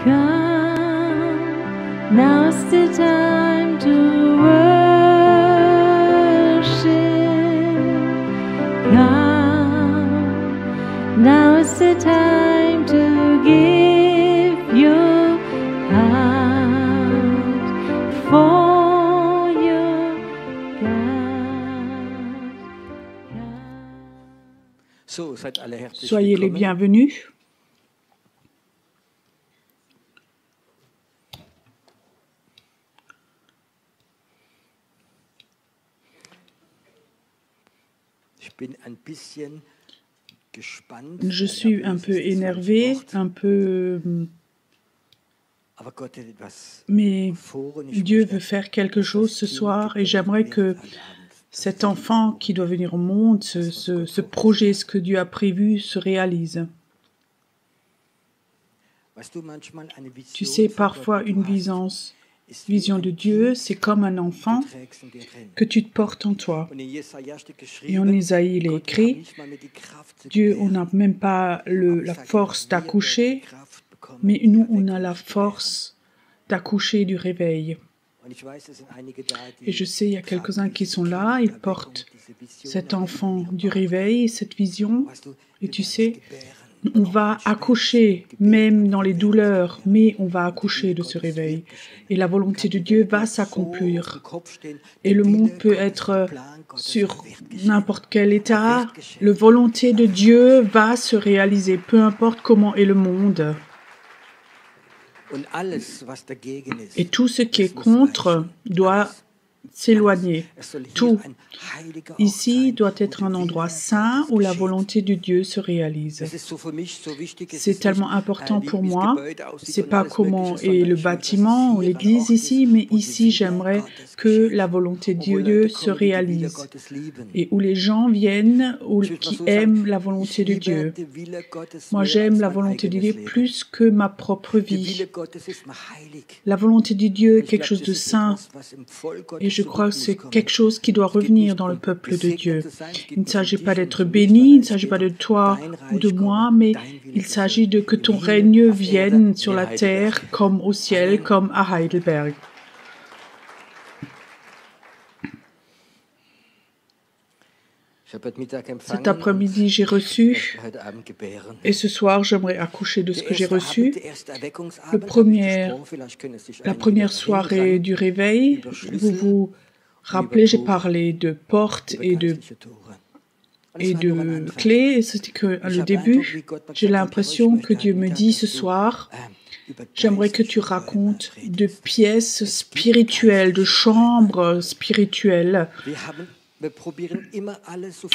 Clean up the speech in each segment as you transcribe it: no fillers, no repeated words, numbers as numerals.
Come, now's the time to worship. Come, now's the time to give your heart for your God. So, seid alle herzlich Soyez les willkommen. bienvenus. Ich bin ein bisschen gespannt. Je suis un peu énervé, un peu... Aber Gott hat etwas Mais vor und ich Dieu möchte, veut faire quelque dass chose das ce Kind soir et geboren j'aimerais wird que heute Abend. cet enfant qui doit venir au monde, ce projet, ce que Dieu a prévu, se réalise. Weißt du, manchmal eine Vision Tu sais, von parfois Gott, die une du hast, ist wie vision ein de Dieu, Kind, c'est comme un enfant du trägst in dir drin. que tu te portes en toi. Und in Jesaja steht Et en geschrieben, Isaïe, il est Gott, wir haben écrit, nicht mal mehr die Kraft zu Dieu, on gebären. n'a même pas Aber ich la sage dir, force wir werden die d'accoucher, Kraft bekommen, mais die nous, on a Erweckung la zu gebären. force d'accoucher du réveil. Und ich weiß, es sind einige da, Et je die sais, il y a tragen quelques-uns qui dieses sont Kind là, der ils Erweckung, portent diese Vision cet auch enfant in ihrem du Bauch. réveil, cette vision. Weißt du, Et wir tu werden sais, gebären. on va accoucher, même dans les douleurs, mais on va accoucher de ce réveil. Et la volonté de Dieu va s'accomplir. Et le monde peut être sur n'importe quel état. La volonté de Dieu va se réaliser, peu importe comment est le monde. Et tout ce qui est contre doit s'éloigner. Tout. Ici doit être un endroit saint où la volonté de Dieu se réalise. C'est tellement important pour moi. C'est pas comment est le bâtiment ou l'église ici, mais ici j'aimerais que la volonté de Dieu se réalise et où les gens viennent ou qui aiment la volonté de Dieu. Moi j'aime la volonté de Dieu plus que ma propre vie. La volonté de Dieu est quelque chose de saint et je crois que c'est quelque chose qui doit revenir dans le peuple de Dieu. Il ne s'agit pas d'être béni, il ne s'agit pas de toi ou de moi, mais il s'agit de que ton règne vienne sur la terre comme au ciel, comme à Heidelberg. Cet après-midi, j'ai reçu, et ce soir, j'aimerais accoucher de ce que j'ai reçu. La première soirée du réveil, vous vous rappelez, j'ai parlé de portes et de clés, et c'était que le début. J'ai l'impression que Dieu me dit ce soir, j'aimerais que tu racontes de pièces spirituelles, de chambres spirituelles.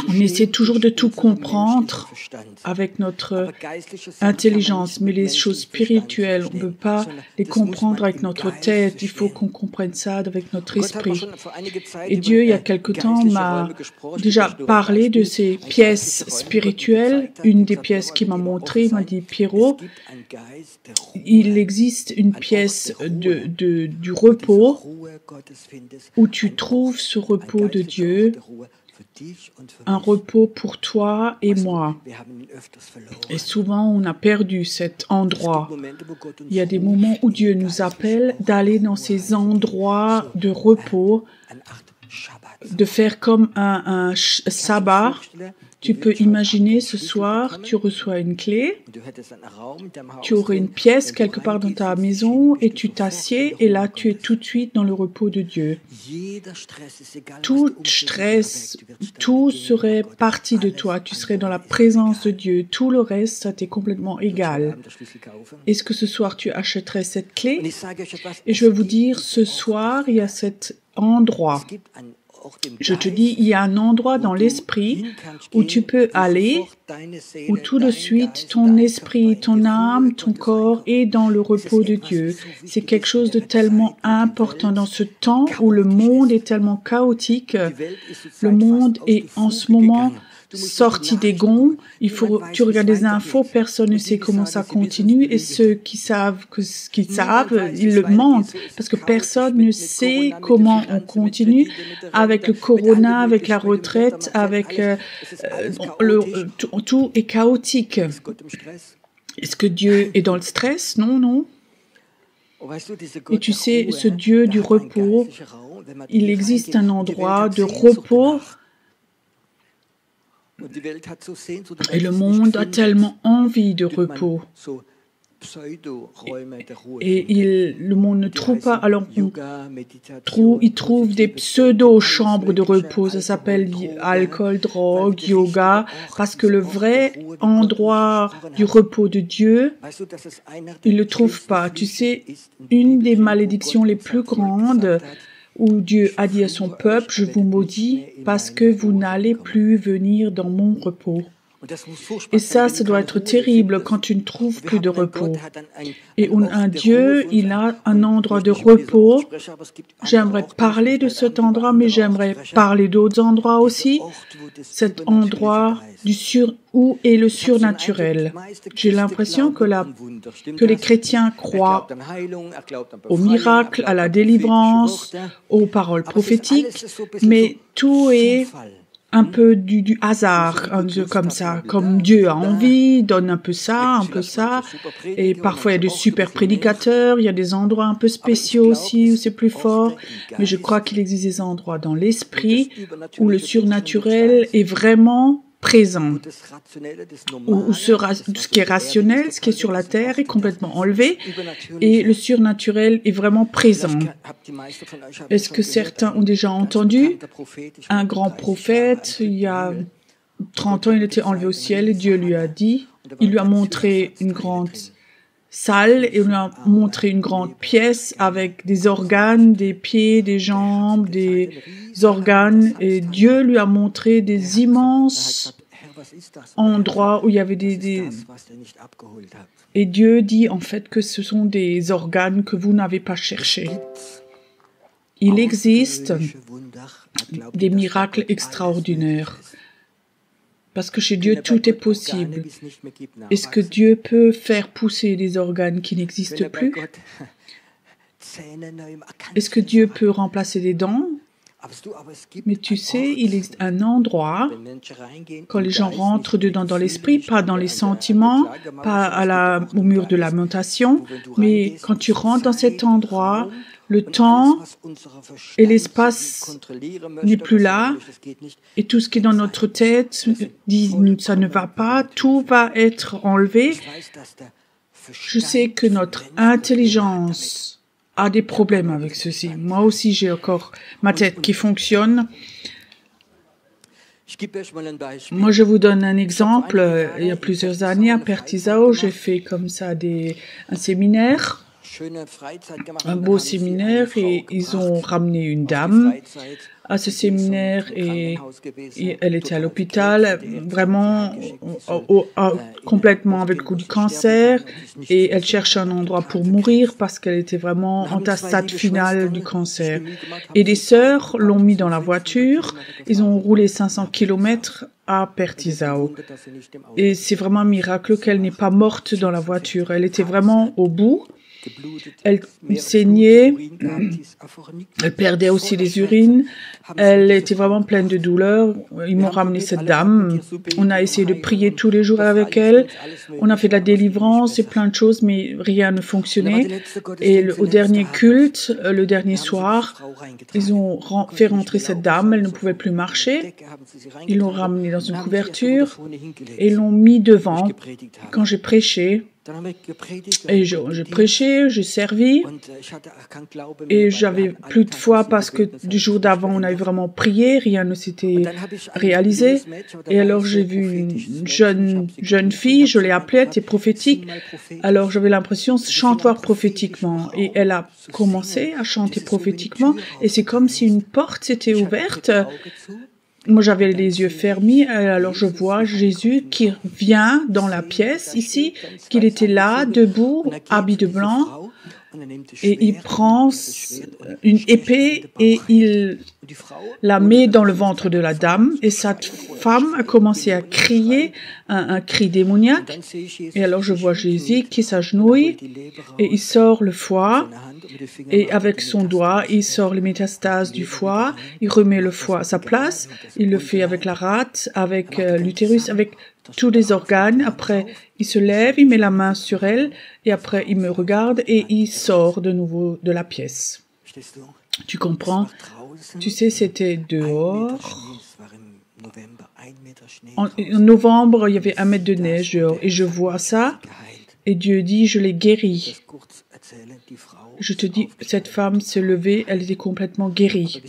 On essaie toujours de tout comprendre avec notre intelligence, mais les choses spirituelles, on ne peut pas les comprendre avec notre tête, il faut qu'on comprenne ça avec notre esprit. Et Dieu, il y a quelque temps, m'a déjà parlé de ces pièces spirituelles. Une des pièces qu'il m'a montré, il m'a dit, Pierrot, il existe une pièce du repos où tu trouves ce repos de Dieu, un repos pour toi et moi. Et souvent, on a perdu cet endroit. Il y a des moments où Dieu nous appelle d'aller dans ces endroits de repos, de faire comme un sabbat. Tu peux imaginer ce soir, tu reçois une clé, tu aurais une pièce quelque part dans ta maison et tu t'assieds et là tu es tout de suite dans le repos de Dieu. Tout stress, tout serait parti de toi, tu serais dans la présence de Dieu, tout le reste, ça t'est complètement égal. Est-ce que ce soir tu achèterais cette clé? Et je vais vous dire, ce soir, il y a cet endroit. Je te dis, il y a un endroit dans l'esprit où tu peux aller, où tout de suite ton esprit, ton âme, ton corps est dans le repos de Dieu. C'est quelque chose de tellement important dans ce temps où le monde est tellement chaotique. Le monde est en ce moment sorti des gonds. Tu regardes les infos, personne ne sait comment ça continue et ceux qui savent, ils le mentent parce que personne ne sait comment on continue avec le corona, avec la retraite, avec tout est chaotique. Est-ce que Dieu est dans le stress? Non, non. Et tu sais, ce Dieu du repos, il existe un endroit de repos et le monde a tellement envie de repos. Et le monde ne trouve pas, alors il trouve des pseudo-chambres de repos, ça s'appelle alcool, drogue, yoga, parce que le vrai endroit du repos de Dieu, il ne le trouve pas. Tu sais, une des malédictions les plus grandes où Dieu a dit à son peuple, je vous maudis parce que vous n'allez plus venir dans mon repos. Et ça doit être terrible quand tu ne trouves plus de repos. Et un Dieu, il a un endroit de repos. J'aimerais parler de cet endroit, mais j'aimerais parler d'autres endroits aussi. Cet endroit où est le surnaturel. J'ai l'impression que les chrétiens croient aux miracles, à la délivrance, aux paroles prophétiques, mais tout est un peu du hasard, comme ça, comme Dieu a envie, donne un peu ça, et parfois il y a des super prédicateurs, il y a des endroits un peu spéciaux aussi où c'est plus fort, mais je crois qu'il existe des endroits dans l'esprit où le surnaturel est vraiment présent, où ce qui est rationnel, ce qui est sur la terre est complètement enlevé et le surnaturel est vraiment présent. Est-ce que certains ont déjà entendu un grand prophète, il y a 30 ans, il était enlevé au ciel et Dieu lui a dit, il lui a montré une grande salle et on lui a montré une grande pièce avec des organes, des pieds, des jambes, des organes et Dieu lui a montré des immenses endroits où il y avait Et Dieu dit en fait que ce sont des organes que vous n'avez pas cherchés. Il existe des miracles extraordinaires. Parce que chez Dieu, tout est possible. Est-ce que Dieu peut faire pousser des organes qui n'existent plus? Est-ce que Dieu peut remplacer des dents? Mais tu sais, il existe un endroit, quand les gens rentrent dedans dans l'esprit, pas dans les sentiments, pas au mur de lamentation, mais quand tu rentres dans cet endroit, le temps et l'espace n'est plus là, et tout ce qui est dans notre tête dit ça ne va pas, tout va être enlevé. Je sais que notre intelligence a des problèmes avec ceci. Moi aussi, j'ai encore ma tête qui fonctionne. Moi, je vous donne un exemple. Il y a plusieurs années, à Pertisao, j'ai fait comme ça un séminaire. Un beau séminaire et ils ont ramené une dame à ce séminaire et elle était à l'hôpital, vraiment complètement avec le coup du cancer et elle cherchait un endroit pour mourir parce qu'elle était vraiment en stade final du cancer. Et des sœurs l'ont mis dans la voiture, ils ont roulé 500 km à Pertisao. Et c'est vraiment un miracle qu'elle n'est pas morte dans la voiture, elle était vraiment au bout. Elle saignait, elle perdait aussi des urines, elle était vraiment pleine de douleur. Ils m'ont ramené cette dame, on a essayé de prier tous les jours avec elle, on a fait de la délivrance et plein de choses, mais rien ne fonctionnait. Et au dernier culte, le dernier soir, ils ont fait rentrer cette dame, elle ne pouvait plus marcher, ils l'ont ramenée dans une couverture et l'ont mis devant quand j'ai prêché. Et je prêchais, je servis et j'avais plus de foi parce que du jour d'avant on avait vraiment prié, rien ne s'était réalisé. Et alors j'ai vu une jeune fille, je l'ai appelée, elle était prophétique. Alors j'avais l'impression chante voir prophétiquement et elle a commencé à chanter prophétiquement et c'est comme si une porte s'était ouverte. Moi, j'avais les yeux fermés, alors je vois Jésus qui vient dans la pièce ici, qu'il était là, debout, habillé de blanc, et il prend une épée et il la met dans le ventre de la dame, et cette femme a commencé à crier un cri démoniaque, et alors je vois Jésus qui s'agenouille, et il sort le foie, et avec son doigt, il sort les métastases du foie, il remet le foie à sa place, il le fait avec la rate, avec l'utérus, avec tous les organes. Après, il se lève, il met la main sur elle, et après, il me regarde et il sort de nouveau de la pièce. Tu comprends? Tu sais, c'était dehors. En novembre, il y avait 1 mètre de neige dehors, et je vois ça, et Dieu dit, je l'ai guérie. Je te dis, cette femme s'est levée, elle était complètement guérie.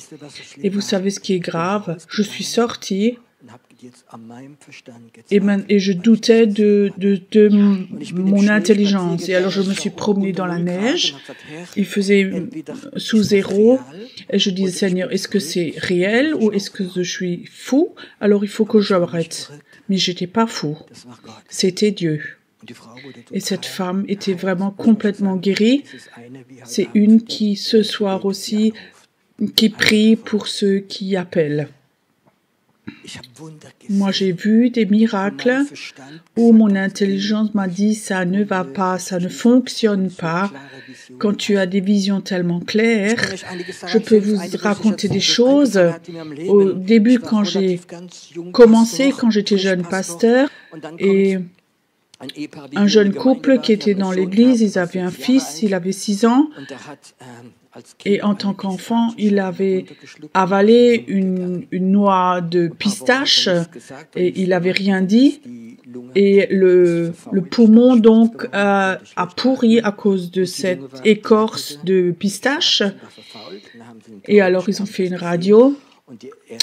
Et vous savez ce qui est grave? Je suis sortie et je doutais de mon intelligence. Et alors je me suis promenée dans la neige, il faisait sous zéro, et je disais, Seigneur, est-ce que c'est réel ou est-ce que je suis fou? Alors il faut que j'arrête. Mais je n'étais pas fou, c'était Dieu. Et cette femme était vraiment complètement guérie. C'est une qui, ce soir aussi, qui prie pour ceux qui appellent. Moi, j'ai vu des miracles où mon intelligence m'a dit ça ne va pas, ça ne fonctionne pas. Quand tu as des visions tellement claires, je peux vous raconter des choses. Au début, quand j'ai commencé, quand j'étais jeune pasteur, et un jeune couple qui était dans l'église, ils avaient un fils, il avait 6 ans, et en tant qu'enfant, il avait avalé une noix de pistache et il n'avait rien dit. Et le poumon donc a pourri à cause de cette écorce de pistache. Et alors ils ont fait une radio.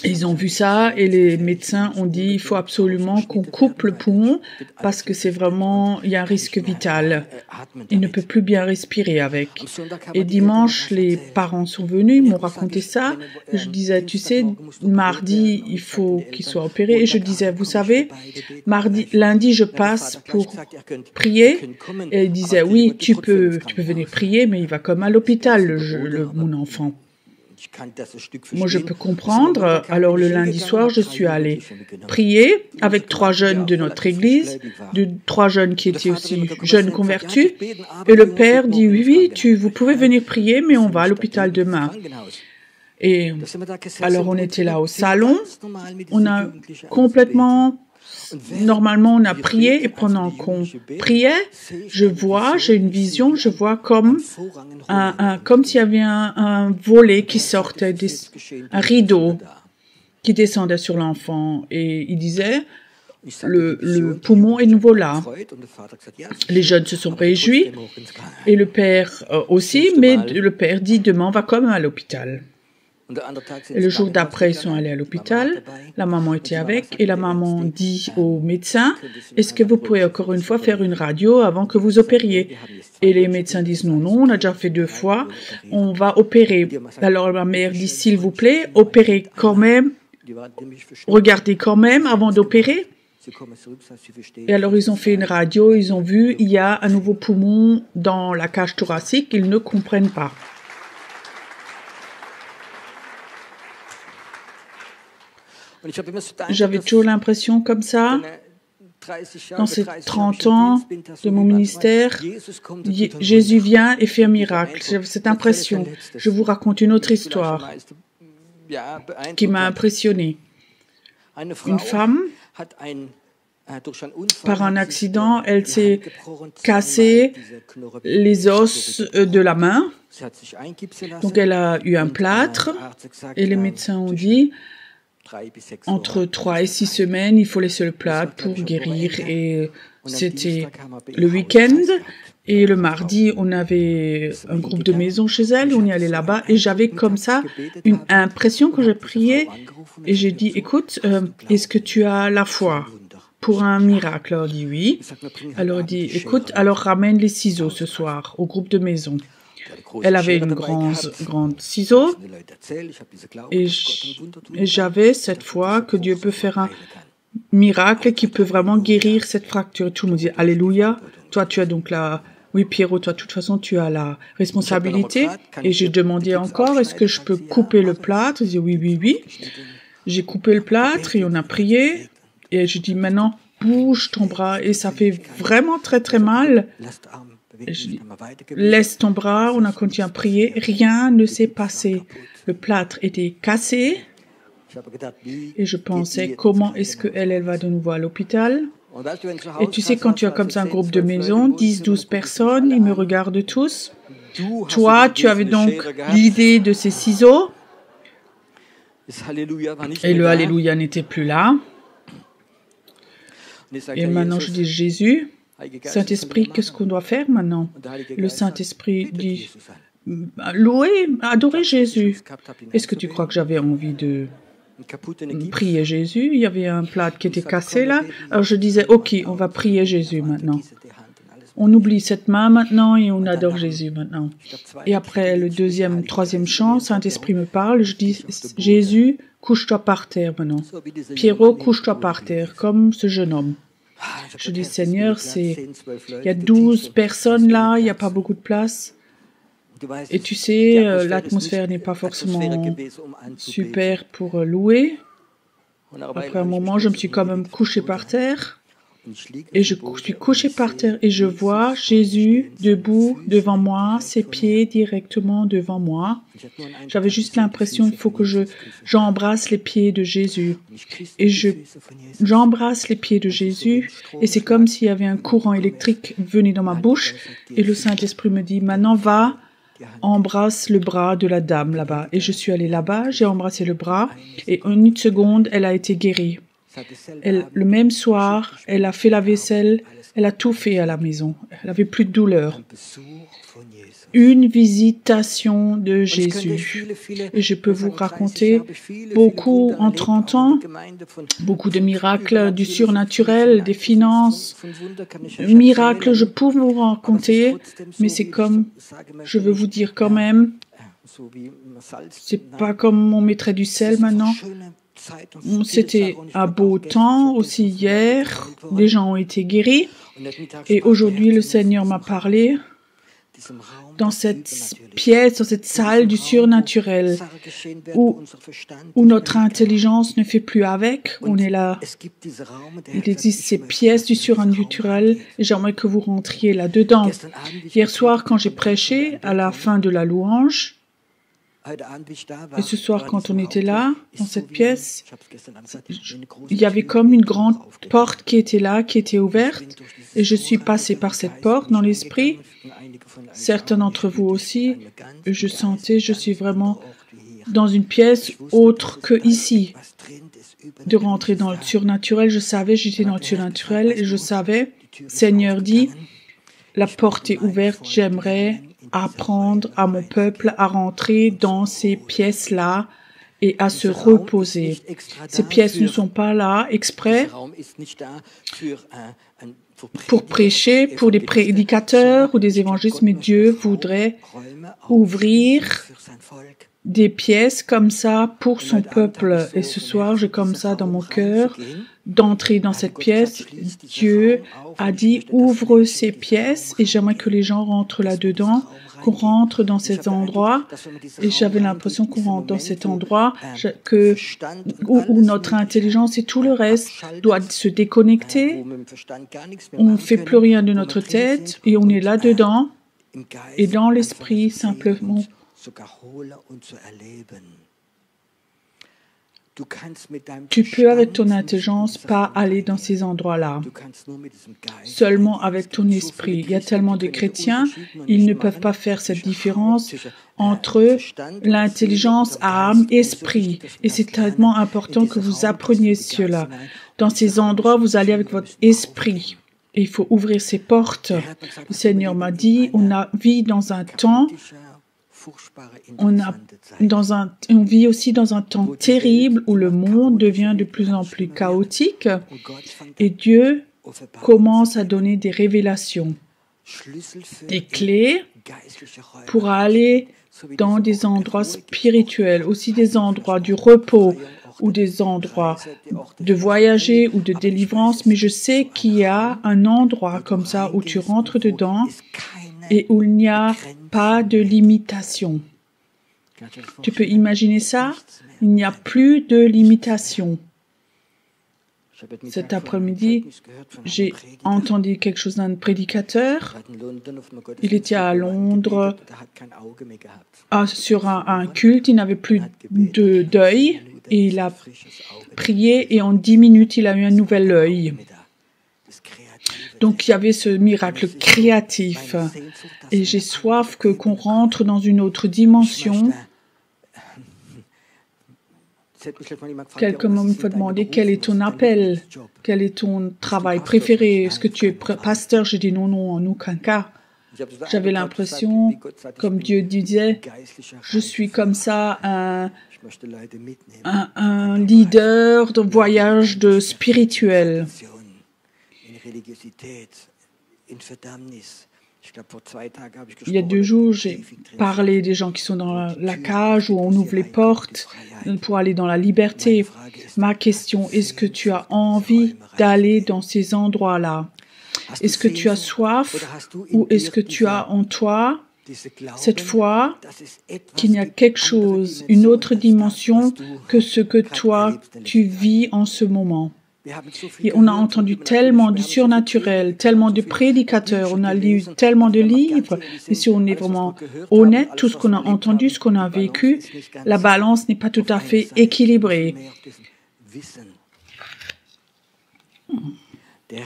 Ils ont vu ça et les médecins ont dit il faut absolument qu'on coupe le poumon parce que c'est vraiment, il y a un risque vital. Il ne peut plus bien respirer avec. Et dimanche, les parents sont venus, ils m'ont raconté ça. Je disais, tu sais, mardi, il faut qu'il soit opéré. Et je disais, vous savez, lundi, je passe pour prier. Et ils disaient, oui, tu peux venir prier, mais il va comme à l'hôpital, mon enfant. Moi, je peux comprendre. Alors, le lundi soir, je suis allée prier avec 3 jeunes de notre église, 3 jeunes qui étaient aussi jeunes convertis. Et le père dit, oui, vous pouvez venir prier, mais on va à l'hôpital demain. Et alors, on était là au salon. On a complètement... Normalement, on a prié et pendant qu'on priait, j'ai une vision, je vois comme s'il y avait un volet qui sortait, un rideau qui descendait sur l'enfant et il disait, le poumon est nouveau là. Les jeunes se sont réjouis et le père aussi, mais le père dit, demain on va comme à l'hôpital. Et le jour d'après, ils sont allés à l'hôpital, la maman était avec, et la maman dit au médecin, est-ce que vous pouvez encore une fois faire une radio avant que vous opériez? Et les médecins disent, non, on a déjà fait 2 fois, on va opérer. Alors la mère dit, s'il vous plaît, opérez quand même, regardez quand même avant d'opérer. Et alors ils ont fait une radio, ils ont vu, il y a un nouveau poumon dans la cage thoracique, ils ne comprennent pas. J'avais toujours l'impression comme ça, dans ces 30 ans de mon ministère, Jésus vient et fait un miracle. J'avais cette impression. Je vous raconte une autre histoire qui m'a impressionné. Une femme, par un accident, elle s'est cassé les os de la main. Donc elle a eu un plâtre et les médecins ont dit entre 3 et 6 semaines, il faut laisser le plâtre pour guérir. Et c'était le week-end. Et le mardi, on avait un groupe de maison chez elle. On y allait là-bas. Et j'avais comme ça une impression que j'ai prié. Et j'ai dit, écoute, est-ce que tu as la foi pour un miracle? Alors, elle dit oui. Alors, elle dit, écoute, alors ramène les ciseaux ce soir au groupe de maison. Elle avait une grande ciseau et j'avais cette foi que Dieu peut faire un miracle qui peut vraiment guérir cette fracture. Tout le monde dit Alléluia. Toi, tu as donc oui, Pierrot, toi, de toute façon, tu as la responsabilité. Et j'ai demandé encore, est-ce que je peux couper le plâtre? Il dit oui. J'ai coupé le plâtre et on a prié. Et je dis maintenant, bouge ton bras. Et ça fait vraiment très, très mal. Et je dis, laisse ton bras, on a continué à prier, rien ne s'est passé. Le plâtre était cassé et je pensais, comment est-ce qu'elle va de nouveau à l'hôpital? Et tu sais, quand tu as comme ça un groupe de maison, 10, 12 personnes, ils me regardent tous. Toi, tu avais donc l'idée de ces ciseaux. Et le Alléluia n'était plus là. Et maintenant, je dis Jésus, Saint-Esprit, qu'est-ce qu'on doit faire maintenant? Le Saint-Esprit dit, louer, adorer Jésus. Est-ce que tu crois que j'avais envie de prier Jésus? Il y avait un plat qui était cassé là. Alors je disais, ok, on va prier Jésus maintenant. On oublie cette main maintenant et on adore Jésus maintenant. Et après le deuxième, troisième chant, Saint-Esprit me parle, je dis, Jésus, couche-toi par terre maintenant. Pierrot, couche-toi par terre, comme ce jeune homme. Je dis, Seigneur, il y a 12 personnes là, il n'y a pas beaucoup de place. Et tu sais, l'atmosphère n'est pas forcément super pour louer. Après un moment, je me suis quand même couché par terre. Et je suis couché par terre et je vois Jésus debout devant moi, ses pieds directement devant moi. J'avais juste l'impression qu'il faut que j'embrasse les pieds de Jésus. Et j'embrasse les pieds de Jésus et c'est comme s'il y avait un courant électrique venu dans ma bouche. Et le Saint-Esprit me dit, maintenant va, embrasse le bras de la dame là-bas. Et je suis allée là-bas, j'ai embrassé le bras et en une seconde, elle a été guérie. Le même soir, elle a fait la vaisselle, elle a tout fait à la maison. Elle n'avait plus de douleur. Une visitation de Jésus. Et je peux vous raconter beaucoup en 30 ans, beaucoup de miracles, du surnaturel, des finances. Miracles, je peux vous raconter, mais c'est comme, je veux vous dire quand même, c'est pas comme on mettrait du sel maintenant. C'était un beau temps aussi hier, les gens ont été guéris et aujourd'hui le Seigneur m'a parlé dans cette pièce, dans cette salle du surnaturel où notre intelligence ne fait plus avec, on est là. Il existe ces pièces du surnaturel et j'aimerais que vous rentriez là-dedans. Hier soir quand j'ai prêché à la fin de la louange, et ce soir, quand on était là, dans cette pièce, il y avait comme une grande porte qui était là, qui était ouverte, et je suis passée par cette porte dans l'esprit. Certains d'entre vous aussi, je sentais, je suis vraiment dans une pièce autre que ici. De rentrer dans le surnaturel, je savais, j'étais dans le surnaturel, et je savais, Seigneur dit, la porte est ouverte, j'aimerais apprendre à mon peuple à rentrer dans ces pièces-là et à se reposer. Ces pièces ne sont pas là exprès pour prêcher, pour des prédicateurs ou des évangélistes, mais Dieu voudrait ouvrir des pièces comme ça pour son peuple. Et ce soir, j'ai comme ça dans mon cœur d'entrer dans cette pièce. Dieu a dit, ouvre ces pièces et j'aimerais que les gens rentrent là-dedans, qu'on rentre dans cet endroit. Et j'avais l'impression qu'on rentre dans cet endroit où notre intelligence et tout le reste doivent se déconnecter. On ne fait plus rien de notre tête et on est là-dedans et dans l'esprit simplement. Tu peux avec ton intelligence pas aller dans ces endroits-là, seulement avec ton esprit. Il y a tellement de chrétiens, ils ne peuvent pas faire cette différence entre l'intelligence, âme, esprit. Et c'est tellement important que vous appreniez cela. Dans ces endroits, vous allez avec votre esprit. Et il faut ouvrir ces portes. Le Seigneur m'a dit, on vit dans un temps on vit aussi dans un temps terrible où le monde devient de plus en plus chaotique et Dieu commence à donner des révélations, des clés pour aller dans des endroits spirituels, aussi des endroits du repos ou des endroits de voyager ou de délivrance. Mais je sais qu'il y a un endroit comme ça où tu rentres dedans et où il n'y a pas de limitation. Tu peux imaginer ça? Il n'y a plus de limitation. Cet après-midi, j'ai entendu quelque chose d'un prédicateur. Il était à Londres sur un culte. Il n'avait plus d'œil et il a prié et en 10 minutes, il a eu un nouvel œil. Donc il y avait ce miracle créatif. Et j'ai soif qu'on rentre dans une autre dimension. Quelqu'un m'a demandé quel est ton appel, quel est ton travail préféré, est-ce que tu es pasteur? J'ai dit non, en aucun cas. J'avais l'impression, comme Dieu disait, je suis comme ça un leader de voyage spirituel. Il y a 2 jours, j'ai parlé des gens qui sont dans la cage où on ouvre les portes pour aller dans la liberté. Ma question, est-ce que tu as envie d'aller dans ces endroits-là? Est-ce que tu as soif ou est-ce que tu as en toi cette foi qu'il y a quelque chose, une autre dimension que ce que toi, tu vis en ce moment? Et on a entendu tellement du surnaturel, tellement de prédicateurs, on a lu tellement de livres, mais si on est vraiment honnête, tout ce qu'on a entendu, ce qu'on a vécu, la balance n'est pas tout à fait équilibrée.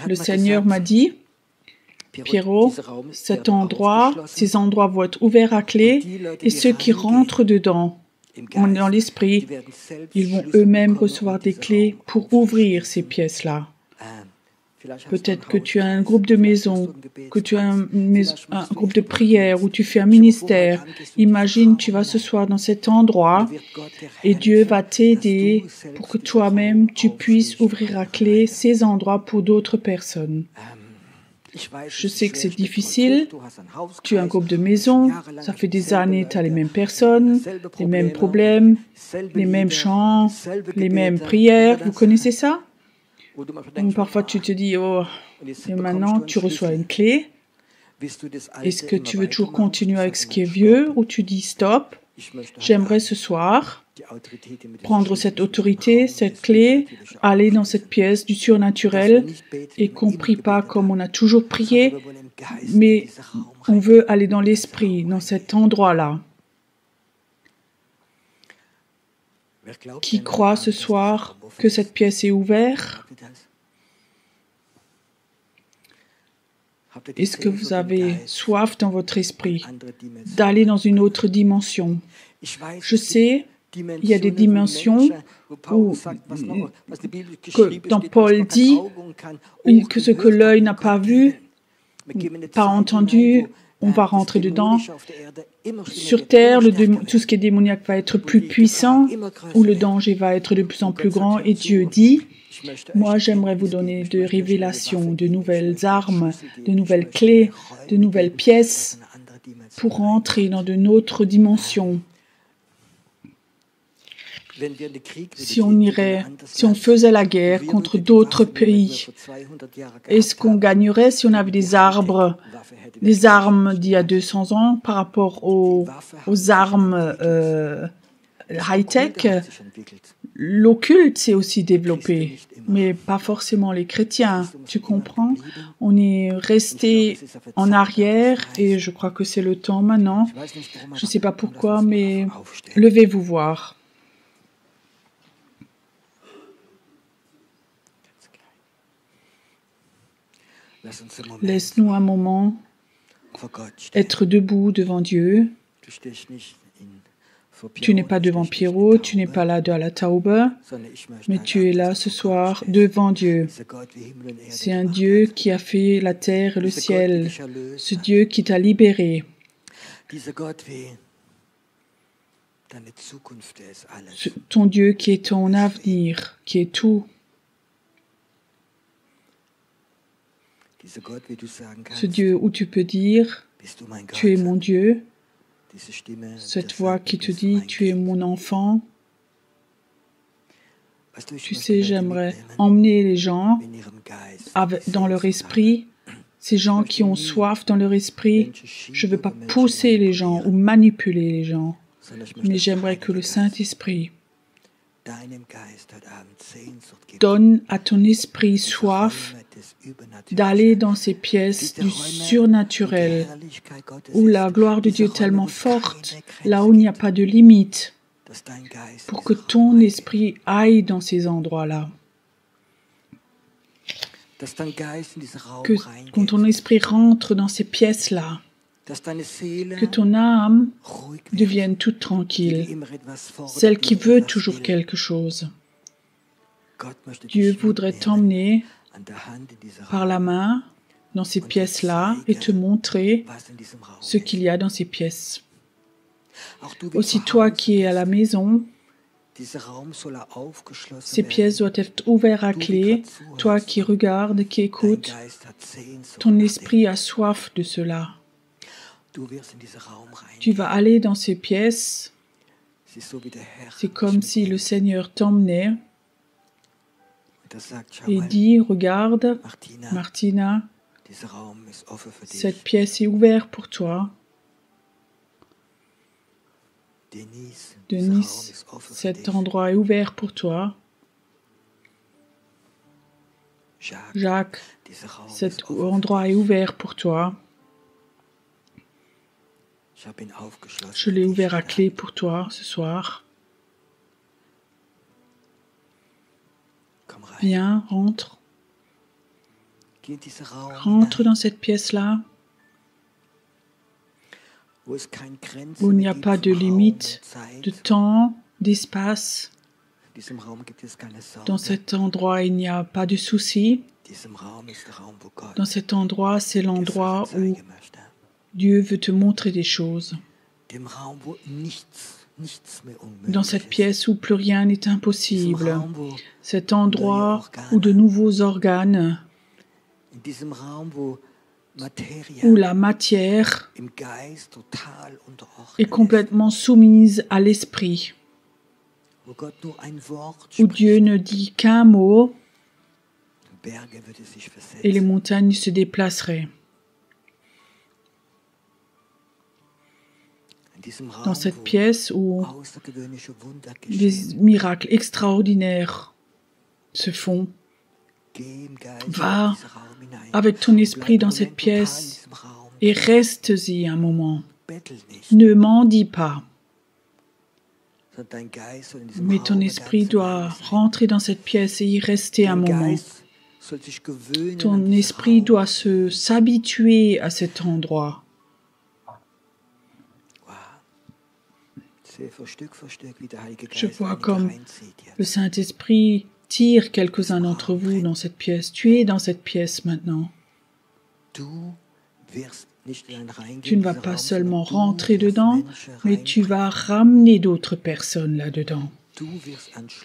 Le Seigneur m'a dit, Pierrot, cet endroit, ces endroits vont être ouverts à clé et ceux qui rentrent dedans, dans l'esprit, ils vont eux-mêmes recevoir des clés pour ouvrir ces pièces-là. Peut-être que tu as un groupe de maison, que tu as un groupe de prière où tu fais un ministère. Imagine, tu vas ce soir dans cet endroit et Dieu va t'aider pour que toi-même, tu puisses ouvrir à clé ces endroits pour d'autres personnes. Je sais que c'est difficile, tu as un groupe de maison, ça fait des années, tu as les mêmes personnes, les mêmes problèmes, les mêmes chants, les mêmes prières, vous connaissez ça? Donc, parfois tu te dis, oh, et maintenant tu reçois une clé, est-ce que tu veux toujours continuer avec ce qui est vieux ou tu dis stop, j'aimerais ce soir prendre cette autorité, cette clé, aller dans cette pièce du surnaturel et qu'on ne prie pas comme on a toujours prié, mais on veut aller dans l'esprit, dans cet endroit-là. Qui croit ce soir que cette pièce est ouverte? Est-ce que vous avez soif dans votre esprit d'aller dans une autre dimension? Je sais, il y a des dimensions où, dans Paul dit que ce que l'œil n'a pas vu, pas entendu, on va rentrer dedans. Sur terre, tout ce qui est démoniaque va être plus puissant, où le danger va être de plus en plus grand. Et Dieu dit, moi j'aimerais vous donner de révélations, de nouvelles armes, de nouvelles clés, de nouvelles pièces pour entrer dans de notre dimension. Si on faisait la guerre contre d'autres pays, est-ce qu'on gagnerait si on avait des armes d'il y a 200 ans par rapport aux armes high-tech? L'occulte s'est aussi développé, mais pas forcément les chrétiens, tu comprends? On est resté en arrière et je crois que c'est le temps maintenant. Je ne sais pas pourquoi, mais levez-vous voir. Laisse-nous un moment être debout devant Dieu. Tu n'es pas devant Pierrot, tu n'es pas là à la Taube, mais tu es là ce soir devant Dieu. C'est un Dieu qui a fait la terre et le ciel, ce Dieu qui t'a libéré. Ton Dieu qui est ton avenir, qui est tout. Ce Dieu où tu peux dire, tu es mon Dieu, cette voix qui te dit, tu es mon enfant. Tu sais, j'aimerais emmener les gens dans leur esprit, ces gens qui ont soif dans leur esprit. Je ne veux pas pousser les gens ou manipuler les gens, mais j'aimerais que le Saint-Esprit donne à ton esprit soif d'aller dans ces pièces du surnaturel, où la gloire de Dieu est tellement forte, là où il n'y a pas de limite, pour que ton esprit aille dans ces endroits-là. que quand ton esprit rentre dans ces pièces-là, que ton âme devienne toute tranquille, celle qui veut toujours quelque chose. Dieu voudrait t'emmener par la main dans ces pièces-là et te montrer ce qu'il y a dans ces pièces. Aussi toi qui es à la maison, ces pièces doivent être ouvertes à clé. Toi qui regardes, qui écoutes, ton esprit a soif de cela. Tu vas aller dans ces pièces. C'est comme si le Seigneur t'emmenait et dit, regarde, Martina, cette pièce est ouverte pour toi. Denise, cet endroit est ouvert pour toi. Jacques, cet endroit est ouvert pour toi. Je l'ai ouvert à clé pour toi ce soir. Viens, rentre. Rentre dans cette pièce-là, où il n'y a pas de limite de temps, d'espace. Dans cet endroit, il n'y a pas de souci. Dans cet endroit, c'est l'endroit où Dieu veut te montrer des choses. Dans cette pièce où plus rien n'est impossible. Cet endroit où de nouveaux organes, où la matière est complètement soumise à l'esprit, où Dieu ne dit qu'un mot et les montagnes se déplaceraient. Dans cette pièce où des miracles extraordinaires se font, va avec ton esprit dans cette pièce et reste-y un moment. Ne mendie pas. Mais ton esprit doit rentrer dans cette pièce et y rester un moment. Ton esprit doit s'habituer à cet endroit. Je vois comme le Saint-Esprit tire quelques-uns d'entre vous dans cette pièce. Tu es dans cette pièce maintenant. Tu ne vas pas seulement rentrer dedans, mais tu vas ramener d'autres personnes là-dedans.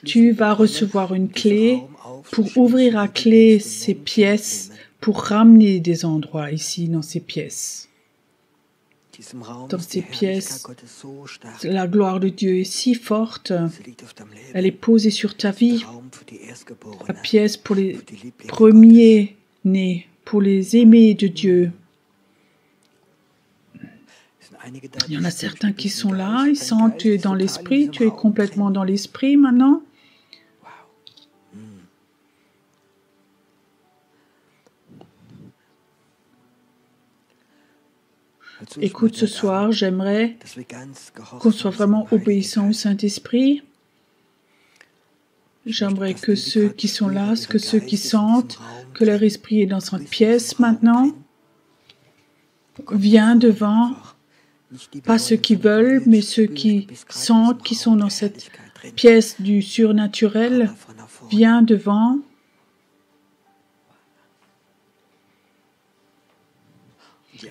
Tu vas recevoir une clé pour ouvrir à clé ces pièces, pour ramener des endroits ici dans ces pièces. Dans ces pièces, la gloire de Dieu est si forte, elle est posée sur ta vie. La pièce pour les premiers-nés, pour les aimés de Dieu. Il y en a certains qui sont là, ils sentent que tu es dans l'esprit, tu es complètement dans l'esprit maintenant. Écoute, ce soir, j'aimerais qu'on soit vraiment obéissant au Saint-Esprit. J'aimerais que ceux qui sont là, que ceux qui sentent que leur esprit est dans cette pièce maintenant, viennent devant, pas ceux qui veulent, mais ceux qui sentent, qui sont dans cette pièce du surnaturel, viens devant.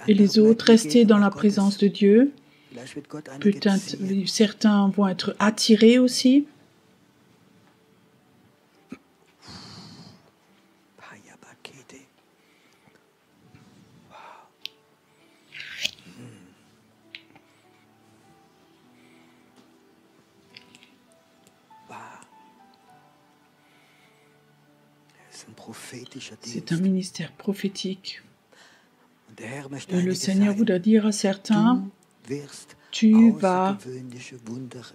Et les autres, restez dans la présence de Dieu. Peut-être certains vont être attirés aussi. C'est un ministère prophétique. Et le Seigneur voudra dire à certains, tu vas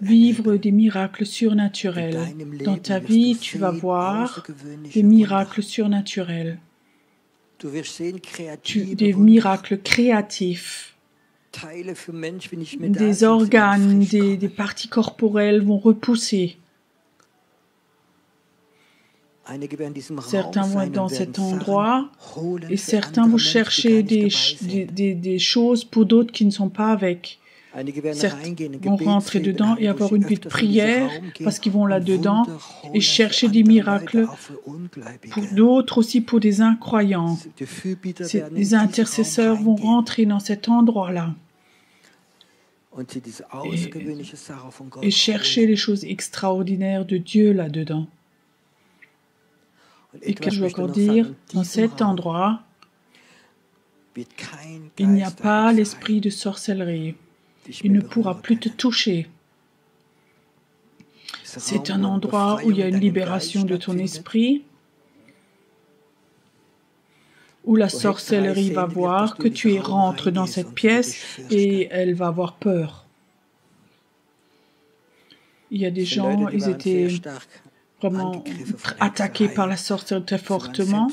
vivre des miracles surnaturels. Dans ta vie, tu vas voir des miracles surnaturels, des miracles créatifs. Des organes, des parties corporelles vont repousser. Certains vont être dans cet endroit et certains vont chercher des choses pour d'autres qui ne sont pas avec. Certains vont rentrer dedans et avoir une vie de prière parce qu'ils vont là-dedans et chercher des miracles. Pour d'autres aussi, pour des incroyants. Les intercesseurs vont rentrer dans cet endroit-là et chercher les choses extraordinaires de Dieu là-dedans. Et que je veux encore dire, dans cet endroit, il n'y a pas l'esprit de sorcellerie. Il ne pourra plus te toucher. C'est un endroit où il y a une libération de ton esprit, où la sorcellerie va voir que tu rentres dans cette pièce et elle va avoir peur. Il y a des gens, ils étaient vraiment attaqués par la sorcellerie très fortement,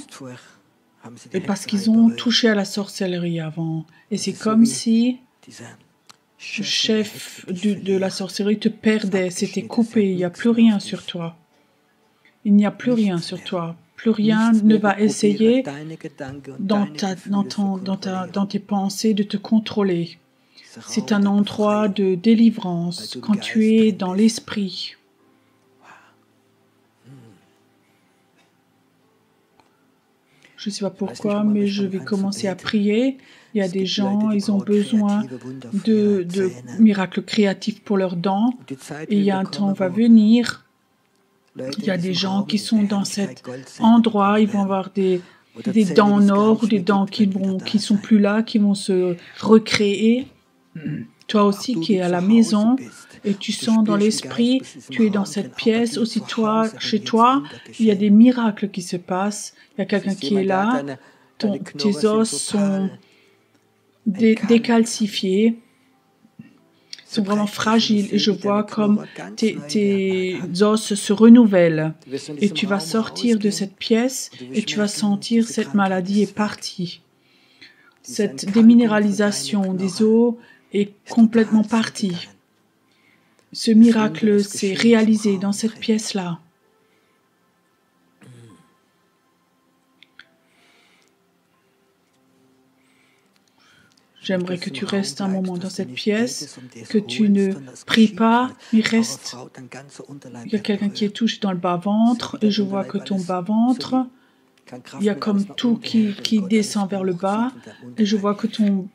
et parce qu'ils ont touché à la sorcellerie avant. Et c'est comme si le chef de la sorcellerie te perdait, c'était coupé, il n'y a plus rien sur toi. Il n'y a plus rien sur toi. Plus rien ne va essayer dans tes pensées de te contrôler. C'est un endroit de délivrance quand tu es dans l'esprit. Je ne sais pas pourquoi, mais je vais commencer à prier. Il y a des gens, ils ont besoin de miracles créatifs pour leurs dents. Et il y a un temps va venir. Il y a des gens qui sont dans cet endroit, ils vont avoir des dents en or ou des dents qui sont plus là, qui vont se recréer. Toi aussi qui es à la maison et tu sens dans l'esprit, tu es dans cette pièce, aussi toi, chez toi, il y a des miracles qui se passent. Il y a quelqu'un qui est là, tes os sont décalcifiés, sont vraiment fragiles et je vois comme tes os se renouvellent et tu vas sortir de cette pièce et tu vas sentir cette maladie est partie. Cette déminéralisation des os est complètement partie. Ce miracle s'est réalisé dans cette pièce-là. J'aimerais que tu restes un moment dans cette pièce, que tu ne pries pas, mais reste. Il y a quelqu'un qui est touché dans le bas-ventre et je vois que ton bas-ventre, il y a comme tout qui descend vers le bas et je vois que ton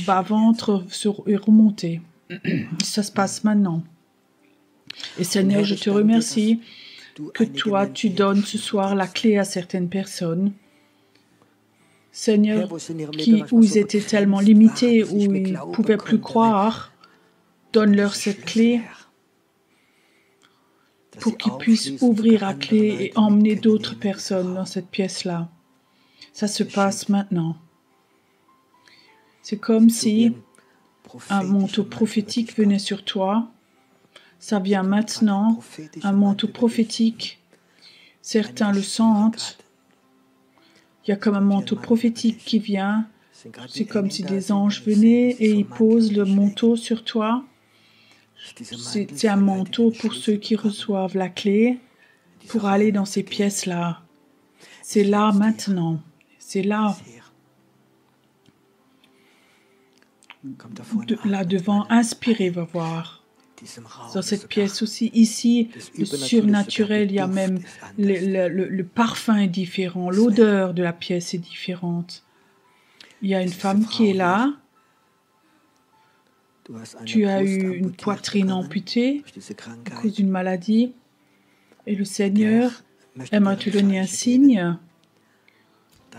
bas-ventre est remonté. Ça se passe maintenant. Et Seigneur, je te remercie que toi, tu donnes ce soir la clé à certaines personnes. Seigneur, où ils étaient tellement limités, où ils ne pouvaient plus croire, donne-leur cette clé pour qu'ils puissent ouvrir la clé et emmener d'autres personnes dans cette pièce-là. Ça se passe maintenant. C'est comme si un manteau prophétique venait sur toi. Ça vient maintenant, un manteau prophétique. Certains le sentent. Il y a comme un manteau prophétique qui vient. C'est comme si des anges venaient et ils posent le manteau sur toi. C'est un manteau pour ceux qui reçoivent la clé pour aller dans ces pièces-là. C'est là maintenant. C'est là. Là devant, inspirez, va voir. Dans cette pièce aussi, ici, le surnaturel, il y a même le parfum est différent, l'odeur de la pièce est différente. Il y a une femme qui est là. Tu as eu une poitrine amputée à cause d'une maladie et le Seigneur aimerait te donner un signe.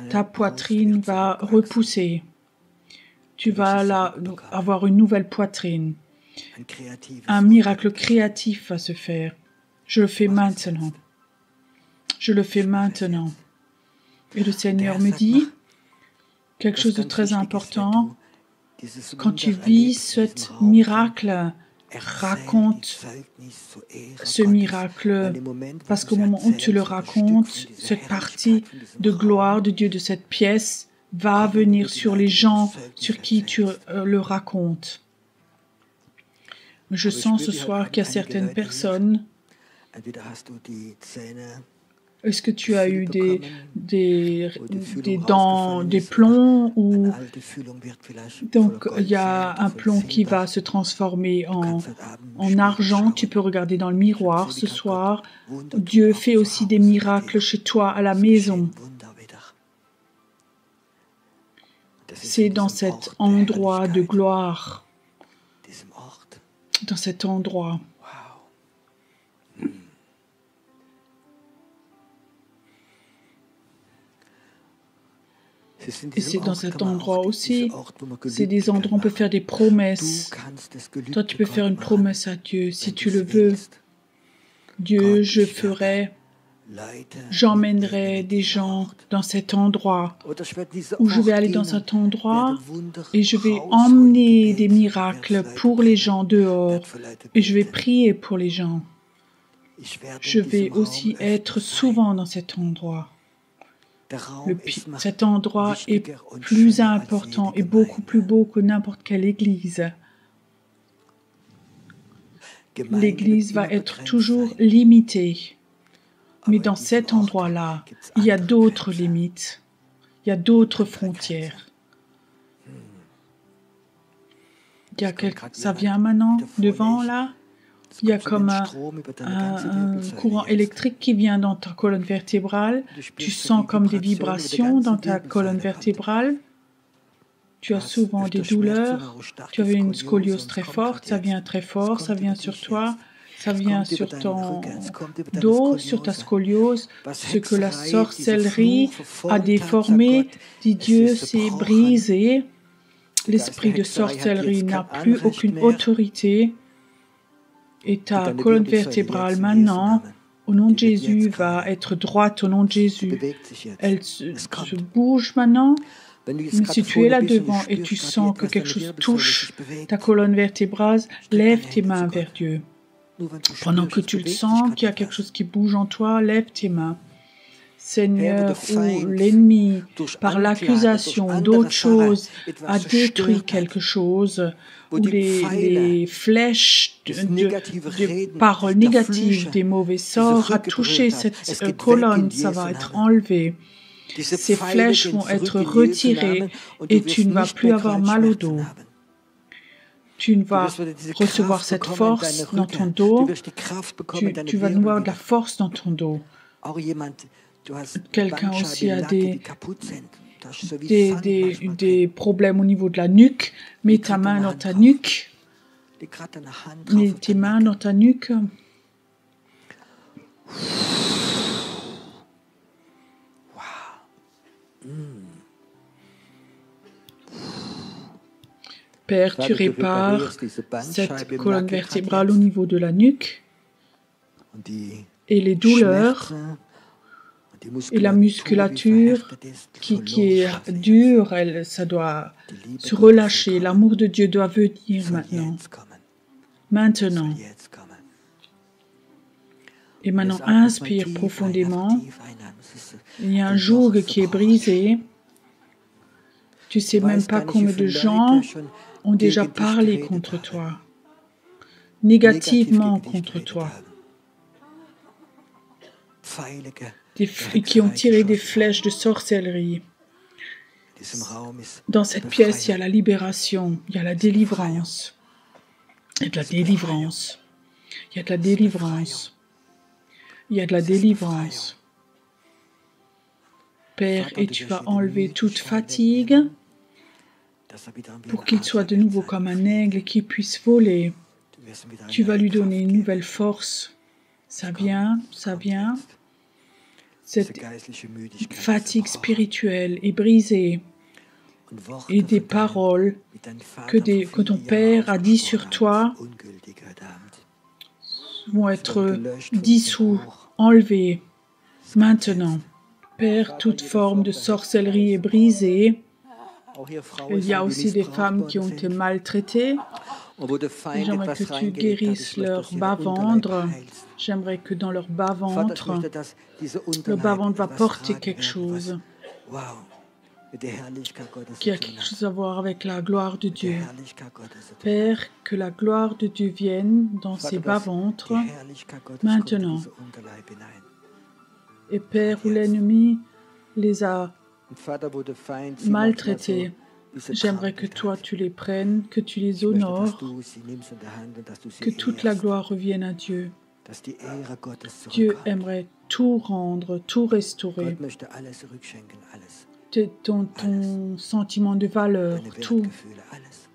Ta poitrine va repousser. Tu vas avoir une nouvelle poitrine. Un miracle créatif va se faire. Je le fais maintenant. Je le fais maintenant. Et le Seigneur me dit quelque chose de très important. Quand tu vis ce miracle, raconte ce miracle, parce qu'au moment où tu le racontes, cette partie de gloire de Dieu de cette pièce va venir sur les gens sur qui tu le racontes. Je sens ce soir qu'il y a certaines personnes Est-ce que tu as eu des dents, des plombs ou donc il y a un plomb qui va se transformer en argent. Tu peux regarder dans le miroir ce soir. Dieu fait aussi des miracles chez toi à la maison. C'est dans cet endroit de gloire, dans cet endroit. Et c'est dans cet endroit aussi, c'est des endroits où on peut faire des promesses. Toi, tu peux faire une promesse à Dieu, si tu le veux. Dieu, j'emmènerai des gens dans cet endroit, où je vais aller dans cet endroit et je vais emmener des miracles pour les gens dehors et je vais prier pour les gens. Je vais aussi être souvent dans cet endroit. Cet endroit est plus important et beaucoup plus beau que n'importe quelle église. L'église va être toujours limitée. Mais dans cet endroit-là, il y a d'autres limites. Il y a d'autres frontières. Ça vient maintenant, devant là. Il y a comme un courant électrique qui vient dans ta colonne vertébrale. Tu sens comme des vibrations dans ta colonne vertébrale. Tu as souvent des douleurs. Tu avais une scoliose très forte. Ça vient très fort. Ça vient sur toi. Ça vient sur ton dos, sur ta scoliose. Ce que la sorcellerie a déformé, dit Dieu, c'est brisé. L'esprit de sorcellerie n'a plus aucune autorité. Et ta colonne vertébrale maintenant, au nom de Jésus, va être droite au nom de Jésus. Elle se bouge maintenant. Mais si tu es là devant et tu sens que quelque chose touche ta colonne vertébrale, lève tes mains vers Dieu. Pendant que tu le sens, qu'il y a quelque chose qui bouge en toi, lève tes mains. Seigneur, où l'ennemi, par l'accusation d'autre chose, a détruit quelque chose, où les flèches de paroles négatives, des mauvais sorts, a touché cette colonne, ça va être enlevé. Ces flèches vont être retirées et tu ne vas plus avoir mal au dos. Tu vas recevoir cette force dans ton dos. Tu vas avoir de la force dans ton dos. Quelqu'un aussi a des problèmes au niveau de la nuque. Mets ta main dans ta nuque. Mets tes mains dans ta nuque. Père, tu répares cette colonne vertébrale au niveau de la nuque et les douleurs et la musculature qui est dure, ça doit se relâcher. L'amour de Dieu doit venir maintenant. Maintenant. Et maintenant, inspire profondément. Il y a un joug qui est brisé. Tu ne sais même pas combien de gens ont déjà parlé contre toi, négativement contre toi, qui ont tiré des flèches de sorcellerie. Dans cette pièce, il y a la libération, il y a la délivrance. Il y a de la délivrance. Il y a de la délivrance. Il y a de la délivrance. Père, et tu vas enlever toute fatigue pour qu'il soit de nouveau comme un aigle qui puisse voler. Tu vas lui donner une nouvelle force. Ça vient, ça vient. Cette fatigue spirituelle est brisée. Et des paroles que ton Père a dit sur toi vont être dissous, enlevés. Maintenant, Père, toute forme de sorcellerie est brisée. Il y a aussi des femmes qui ont été maltraitées. J'aimerais que tu guérisses leur bas-ventre. J'aimerais que dans leur bas-ventre, le bas-ventre va porter quelque chose qui a quelque chose à voir avec la gloire de Dieu. Père, que la gloire de Dieu vienne dans ces bas-ventres maintenant. Et Père, où l'ennemi les a Und Vater, wo der Feind sie maltraités, manchmal so j'aimerais que missbraucht toi hat. tu les prennes, que tu les Ich möchte, dass honores, du sie nimmst in der Hand und dass du sie que toute la ehrst, gloire revienne à Dieu. dass die Ehre Gottes Dieu zurückkommt. aimerait tout rendre, tout restaurer. Gott möchte alles zurückschenken, alles. Ton sentiment de valeur, Deine tout. Wertgefühle, alles.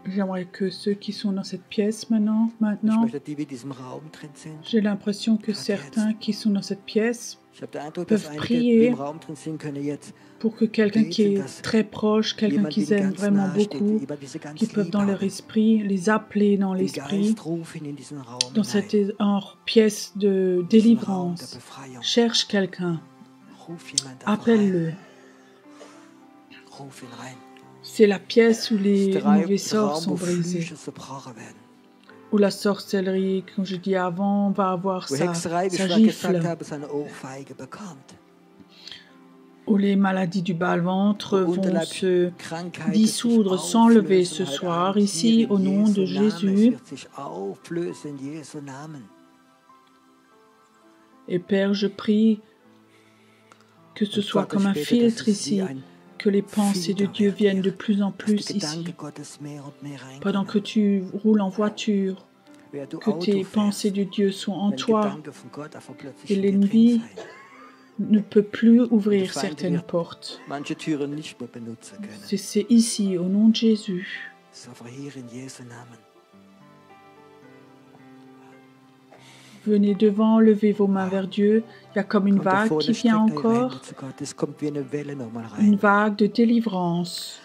J'aimerais que ceux qui sont dans cette pièce Ich maintenant, möchte, die wie in diesem Raum drin sind. j'ai l'impression que certains qui sont dans cette pièce, Ich habe den Eindruck, peuvent dass einige, prier. die im Raum drin sind, können jetzt pour que quelqu'un qui est très proche, quelqu'un jemand, qu'ils der ihnen aiment ganz vraiment nahe steht, beaucoup, jemand, der sie ganz qui peuvent lieb dans leur haben, esprit les appeler dans den l'esprit, Geist rufen in diesen Raum dans hinein. cette pièce de Diesen Raum der délivrance. Befreiung. Cherche quelqu'un, Ruf jemand da rein. appelle-le. Ruf ihn rein. C'est la pièce où les Der mauvais der sorts Raum, sont wo brisés, Flüche zerbrochen werden. où la sorcellerie, comme je dis avant, va avoir Wo sa Hexerei, wie ich vorher gifle, gesagt habe, seine Ohrfeige bekommt. où les maladies du bas-ventre Wo vont Unterleib se Krankheiten dissoudre, sich s'enlever auflösen ce heute soir, Abend ici, hier in au nom de Jesu Namen. Es Jésus. wird sich auflösen in Jesu Namen. Et Père, je prie que ce Und soit Vater, comme un ich bete, dass filtre es wie ici, ein que les pensées de Filter Dieu wird viennent de hier, plus en dass plus die ici. Gedanken Gottes mehr und mehr Pendant que reinkommen. tu roules en voiture, Wer du que tes Auto pensées fährst, de Dieu sont en wenn toi Gedanken von Gott einfach plötzlich et in dir drin l'ennemi sein. ne peut plus ouvrir Und der Feind certaines wird portes. manche Türen nicht mehr benutzen können. C'est ici, au nom de Jésus. Das ist einfach hier in Jesu Namen. Venez devant, levez vos mains vers Dieu. Il y a comme une Kommt da vague vorne, qui vient streckt eure encore, Hände zu Gott. Es kommt wie eine Welle nochmal une rein. vague de délivrance,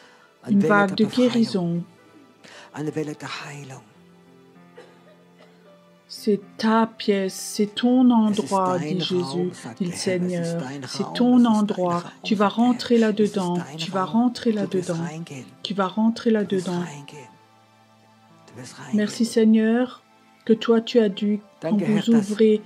une Eine Welle vague der de Befreiung. guérison. Eine Welle der Heilung. C'est ta pièce, c'est ton endroit, dein dit Jésus, Raum, sagt dit le der Herr. Es Seigneur. ist dein C'est Raum, ton es ist dein endroit. Raum, Tu vas sagt der Herr. rentrer Es là-dedans. ist dein Tu vas Raum. rentrer Du wirst là-dedans. reingehen. Tu vas rentrer Du wirst là-dedans. reingehen. Du wirst reingehen. Merci Seigneur que toi tu as dû, quand Danke, Herr, vous dass ouvrez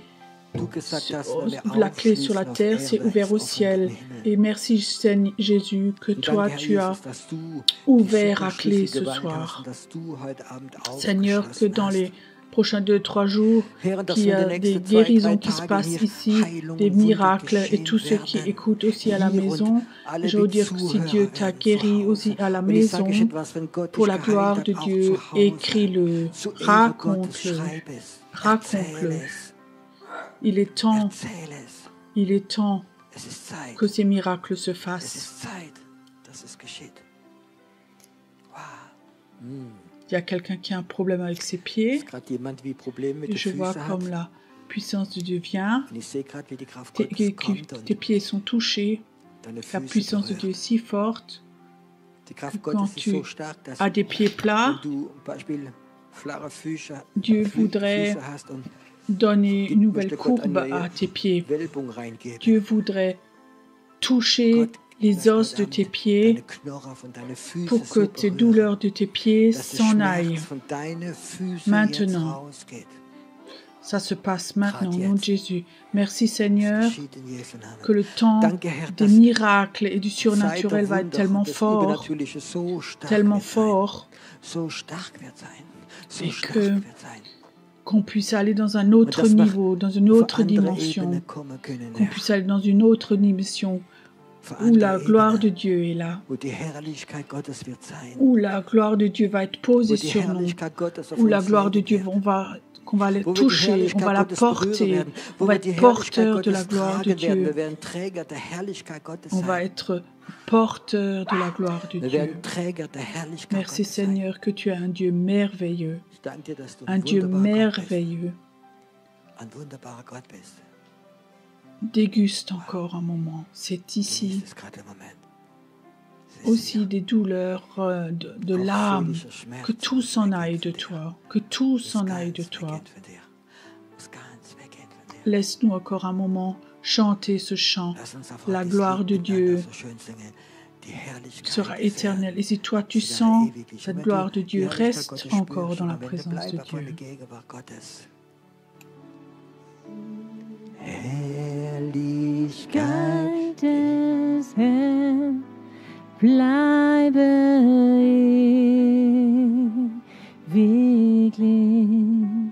du gesagt hast, wenn wir la clé sur la aufschließen auf terre, c'est Erde, ouvert ist au offen ciel. im Himmel. Et merci Seigneur Jésus que Und toi danke, Herr tu as Jesus, dass du ouvert die à clé Schlüssel ce gewandt soir. hast und dass du heute Abend Seigneur, que aufgeschlossen dans hast. les prochains 2-3 jours, Herr, und dass qu'il y in den a des nächsten 2-3 guérisons qui se Tagen passent hier ici, Heilung des und Wunder miracles, et geschehen tous ceux qui werden. écoutent aussi à la Hier und maison. alle, Je veux die dire que si Zuhörer Dieu t'a werden zu guéri Hause. aussi à la Und ich sage euch maison, etwas, wenn Gott pour dich la geheilt gloire hat, de auch Dieu, zu Hause, écris-le, zur Ehre Gottes, raconte-le, schreib es, raconte-le. erzähl es, Il est temps, erzähl es. il est temps Es ist Zeit, que ces miracles se es fassent. ist Zeit, dass es geschieht. Wow. Il y a quelqu'un qui a un problème avec ses pieds, Ist gerade jemand wie Probleme mit et den je vois Füßen comme hat. la puissance de Dieu vient. Und ich sehe gerade, wie die Kraft Tes, Gottes kommt tes und pieds sont touchés. deine La Füße puissance de Dieu berührt. est si forte. Die Kraft quand Gottes ist tu so stark, dass À des pieds plats, wenn du zum Beispiel flache Füße, Dieu voudrait Füße hast und donner une nouvelle möchte Gott courbe eine à tes pieds. Wölbung reingeben. Dieu voudrait toucher Gott les möchte os de damit tes pieds deine Knochen von deinen Füßen pour que so tes berühren, douleurs de tes pieds dass der s'en Schmerz aillent. von deinen Füßen Maintenant. jetzt rausgeht. Ça se passe maintenant au Grad nom de jetzt. Jésus. Merci Es Seigneur geschieht in Jesu Namen. que le temps Danke, Herr, des dass miracles et du Zeit surnaturel der va être Wunder tellement und das fort, Übernatürliche so stark tellement wird sein. fort, So stark wird sein. So Et stark que wird sein. qu'on puisse aller dans un autre dass wir niveau, dans une Auf autre andere dimension, Ebene kommen können, qu'on Herr. puisse aller dans une autre dimension Auf où la andere gloire de Ebene, Dieu est là, wo die Herrlichkeit Gottes wird sein. où la gloire de Dieu va être posée Wo die sur nous, Herrlichkeit Gottes auf où la uns gloire de liegen Dieu, wird. qu'on va la Wo wir die toucher, on Herrlichkeit va la Gottes berühren porter, werden. on Wo va wir die être Herrlichkeit porteur de la Gottes gloire de tragen werden. Dieu, Wir werden Träger der Herrlichkeit Gottes on va sein. être porteur de la gloire de Wir Dieu. werden Träger der Herrlichkeit Merci Gottes sein. Seigneur que tu es un Dieu merveilleux, Ich danke dir, dass du un ein Dieu wunderbarer Gott bist. merveilleux. Ein wunderbarer Gott bist. Déguste encore un moment, c'est ici. Genieß es gerade im Moment. Es ist Aussi hier. des douleurs de Auch l'âme, seelischer Schmerz que tout muss s'en weggehen aille von de dir. toi, que tout Muss s'en aille de ganz toi. weggehen von dir. Muss ganz weggehen von dir. Laisse-nous encore un moment chanter ce chant. Lass uns einfach La dieses gloire Lied de miteinander Dieu so schön singen. Die Herrlichkeit sera des Herrn. éternelle. Et si toi tu sens cette gloire de Dieu, reste encore dans la présence de Dieu. Dieu. Herrlichkeit des Herrn bleibe ewiglich.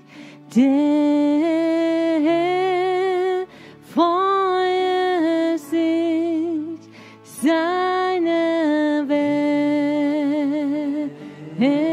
Der Herr Him